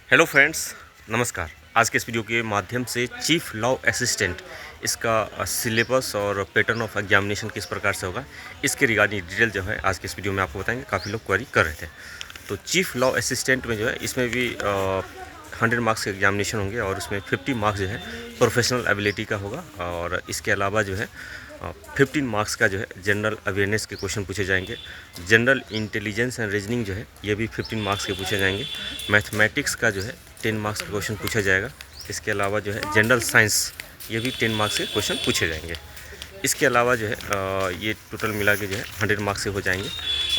Hello friends, नमस्कार। आज के इस वीडियो के माध्यम से चीफ लॉ असिस्टेंट इसका सिलेबस और पैटर्न ऑफ एग्जामिनेशन किस प्रकार से होगा, इसके रिगार्डिंग डिटेल जो है आज के इस वीडियो में आपको बताएंगे। काफ़ी लोग क्वेरी कर रहे थे। तो चीफ लॉ असिस्टेंट में जो है इसमें भी 100 मार्क्स के एग्जामिनेशन होंगे और उसमें 50 मार्क्स जो है प्रोफेशनल एबिलिटी का होगा और इसके अलावा जो है 15 मार्क्स का जो है जनरल अवेयरनेस के क्वेश्चन पूछे जाएंगे। जनरल इंटेलिजेंस एंड रीजनिंग जो है ये भी 15 मार्क्स के पूछे जाएंगे। मैथमेटिक्स का जो है 10 मार्क्स का क्वेश्चन पूछा जाएगा। इसके अलावा जो है जनरल साइंस ये भी 10 मार्क्स के क्वेश्चन पूछे जाएंगे। इसके अलावा जो है ये टोटल मिला के जो है 100 मार्क्स से हो जाएंगे।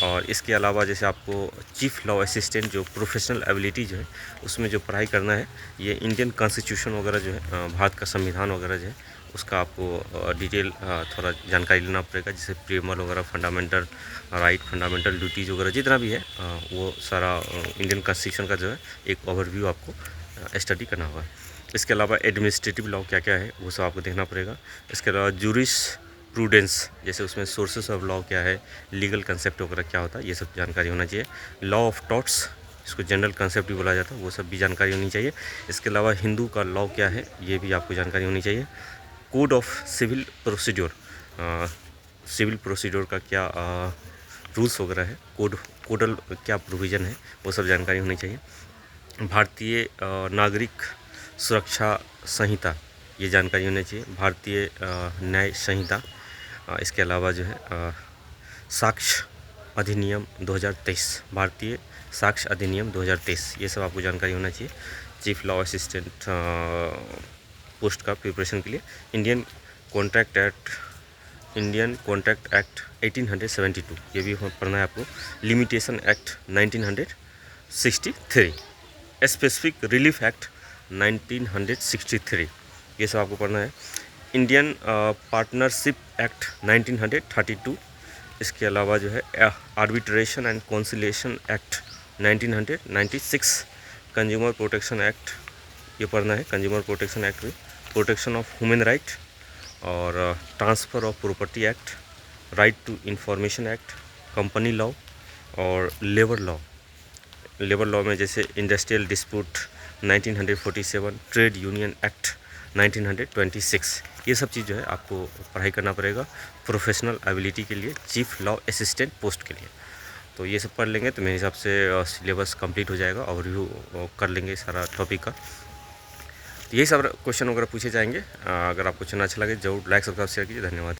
और इसके अलावा जैसे आपको चीफ लॉ असिस्टेंट जो प्रोफेशनल एबिलिटी जो है उसमें जो पढ़ाई करना है, ये इंडियन कॉन्स्टिट्यूशन वगैरह जो है भारत का संविधान वगैरह जो है उसका आपको डिटेल थोड़ा जानकारी लेना पड़ेगा। जैसे प्रीमल वगैरह, फंडामेंटल राइट, फंडामेंटल ड्यूटीज़ वगैरह जितना भी है वो सारा इंडियन कॉन्स्टिट्यूशन का जो है एक ओवरव्यू आपको स्टडी करना होगा। इसके अलावा एडमिनिस्ट्रेटिव लॉ क्या क्या है वो सब आपको देखना पड़ेगा। इसके अलावा जूरिस प्रूडेंस जैसे उसमें सोर्सेस ऑफ लॉ क्या है, लीगल कंसेप्ट वगैरह क्या होता है, ये सब जानकारी होना चाहिए। लॉ ऑफ टॉट्स, इसको जनरल कंसेप्ट भी बोला जाता है, वो सब भी जानकारी होनी चाहिए। इसके अलावा हिंदू का लॉ क्या है ये भी आपको जानकारी होनी चाहिए। Code of civil procedure, civil procedure का क्या रूल्स वगैरह है, कोडल क्या प्रोविज़न है, वो सब जानकारी होनी चाहिए। भारतीय नागरिक सुरक्षा संहिता ये जानकारी होनी चाहिए। भारतीय न्याय संहिता, इसके अलावा जो है साक्ष्य अधिनियम 2023, भारतीय साक्ष्य अधिनियम 2023, ये सब आपको जानकारी होना चाहिए चीफ लॉ असिस्टेंट पोस्ट का प्रिपरेशन के लिए। इंडियन कॉन्ट्रैक्ट एक्ट 1872 ये भी पढ़ना है आपको। Limitation act 1963, specific relief act 1963, ये सब आपको पढ़ना है। इंडियन पार्टनरशिप एक्ट 1932, इसके अलावा जो है arbitration and conciliation act 1996, consumer protection act ये पढ़ना है। कंज्यूमर प्रोटेक्शन एक्ट में प्रोटेक्शन ऑफ ह्यूमन राइट और transfer of property act, right to information act, company law और लेबर लॉ। लेबर लॉ में जैसे industrial dispute 1947, trade union act 1926, ये सब चीज़ जो है आपको पढ़ाई करना पड़ेगा प्रोफेशनल एबिलिटी के लिए, चीफ लॉ असिस्टेंट पोस्ट के लिए। तो ये सब पढ़ लेंगे तो मेरे हिसाब से सिलेबस कंप्लीट हो जाएगा, ओवरव्यू कर लेंगे सारा टॉपिक का। तो यही सब क्वेश्चन वगैरह पूछे जाएंगे। अगर आपको क्वेश्चन अच्छा लगे जरूर लाइक, सब्सक्राइब, शेयर कीजिए। धन्यवाद।